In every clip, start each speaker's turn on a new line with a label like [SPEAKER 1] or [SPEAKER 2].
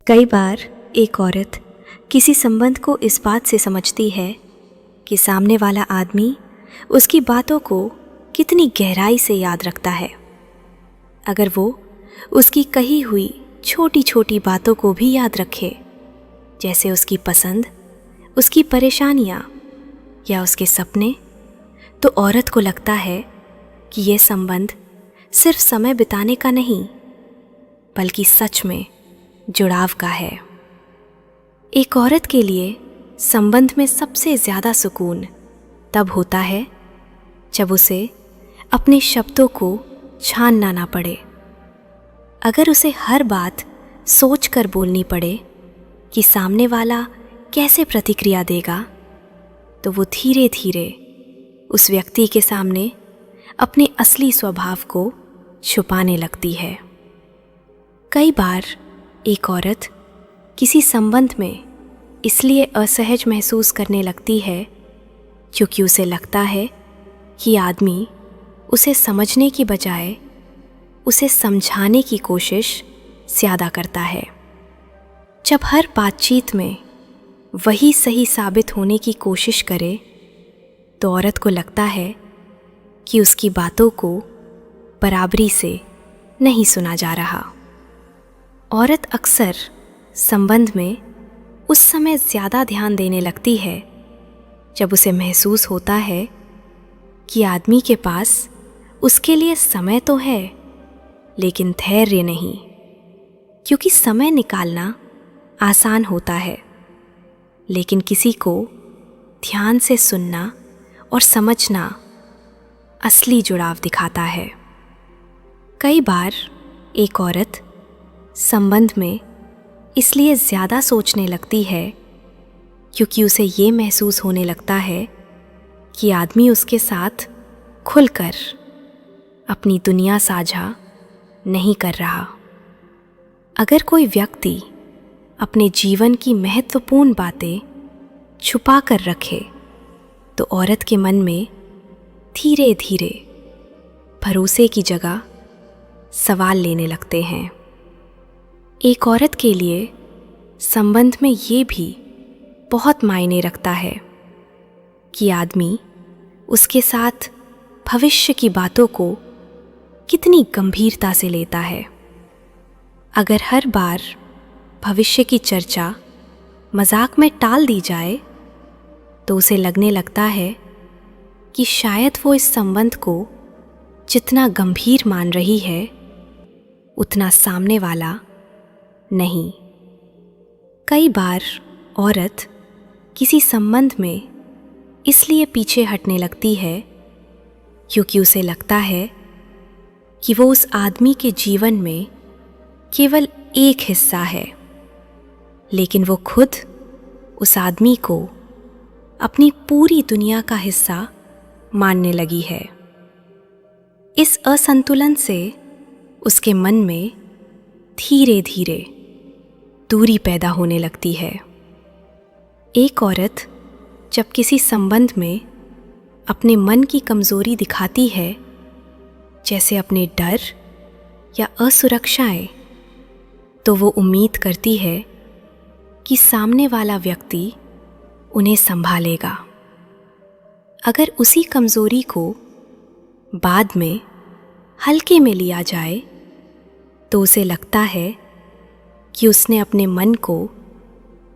[SPEAKER 1] कई बार एक औरत किसी संबंध को इस बात से समझती है कि सामने वाला आदमी उसकी बातों को कितनी गहराई से याद रखता है। अगर वो उसकी कही हुई छोटी छोटी बातों को भी याद रखे, जैसे उसकी पसंद, उसकी परेशानियाँ या उसके सपने, तो औरत को लगता है कि ये संबंध सिर्फ समय बिताने का नहीं, बल्कि सच में जुड़ाव का है। एक औरत के लिए संबंध में सबसे ज़्यादा सुकून तब होता है जब उसे अपने शब्दों को छानना ना पड़े। अगर उसे हर बात सोच कर बोलनी पड़े कि सामने वाला कैसे प्रतिक्रिया देगा, तो वो धीरे धीरे उस व्यक्ति के सामने अपने असली स्वभाव को छुपाने लगती है। कई बार एक औरत किसी संबंध में इसलिए असहज महसूस करने लगती है क्योंकि उसे लगता है कि आदमी उसे समझने की बजाय उसे समझाने की कोशिश ज़्यादा करता है। जब हर बातचीत में वही सही साबित होने की कोशिश करे, तो औरत को लगता है कि उसकी बातों को बराबरी से नहीं सुना जा रहा। औरत अक्सर संबंध में उस समय ज़्यादा ध्यान देने लगती है जब उसे महसूस होता है कि आदमी के पास उसके लिए समय तो है, लेकिन धैर्य नहीं। क्योंकि समय निकालना आसान होता है, लेकिन किसी को ध्यान से सुनना और समझना असली जुड़ाव दिखाता है। कई बार एक औरत संबंध में इसलिए ज़्यादा सोचने लगती है क्योंकि उसे ये महसूस होने लगता है कि आदमी उसके साथ खुलकर अपनी दुनिया साझा नहीं कर रहा। अगर कोई व्यक्ति अपने जीवन की महत्वपूर्ण बातें छुपा कर रखे, तो औरत के मन में धीरे धीरे भरोसे की जगह सवाल लेने लगते हैं। एक औरत के लिए संबंध में ये भी बहुत मायने रखता है कि आदमी उसके साथ भविष्य की बातों को कितनी गंभीरता से लेता है। अगर हर बार भविष्य की चर्चा मजाक में टाल दी जाए, तो उसे लगने लगता है कि शायद वो इस संबंध को जितना गंभीर मान रही है, उतना सामने वाला नहीं। कई बार औरत किसी संबंध में इसलिए पीछे हटने लगती है क्योंकि उसे लगता है कि वो उस आदमी के जीवन में केवल एक हिस्सा है, लेकिन वो खुद उस आदमी को अपनी पूरी दुनिया का हिस्सा मानने लगी है। इस असंतुलन से उसके मन में धीरे धीरे दूरी पैदा होने लगती है। एक औरत जब किसी संबंध में अपने मन की कमज़ोरी दिखाती है, जैसे अपने डर या असुरक्षाएं, तो वो उम्मीद करती है कि सामने वाला व्यक्ति उन्हें संभालेगा। अगर उसी कमज़ोरी को बाद में हल्के में लिया जाए, तो उसे लगता है कि उसने अपने मन को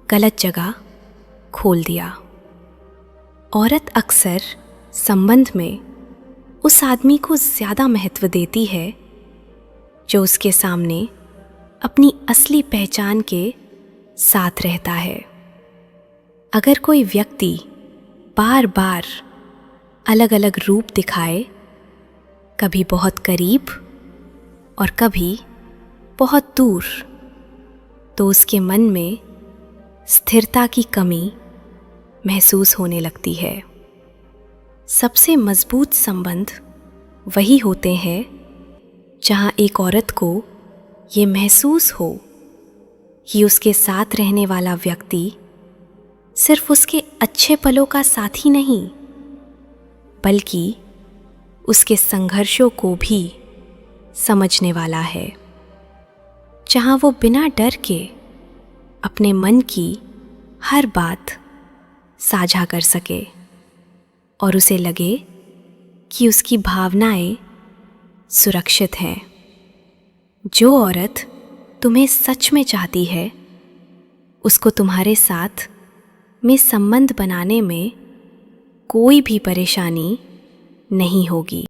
[SPEAKER 1] गलत जगह खोल दिया। औरत अक्सर संबंध में उस आदमी को ज़्यादा महत्व देती है जो उसके सामने अपनी असली पहचान के साथ रहता है। अगर कोई व्यक्ति बार बार अलग अलग रूप दिखाए, कभी बहुत करीब और कभी बहुत दूर, तो उसके मन में स्थिरता की कमी महसूस होने लगती है। सबसे मजबूत संबंध वही होते हैं जहां एक औरत को ये महसूस हो कि उसके साथ रहने वाला व्यक्ति सिर्फ उसके अच्छे पलों का साथी नहीं, बल्कि उसके संघर्षों को भी समझने वाला है। जहाँ वो बिना डर के अपने मन की हर बात साझा कर सके और उसे लगे कि उसकी भावनाएं सुरक्षित हैं। जो औरत तुम्हें सच में चाहती है, उसको तुम्हारे साथ में संबंध बनाने में कोई भी परेशानी नहीं होगी।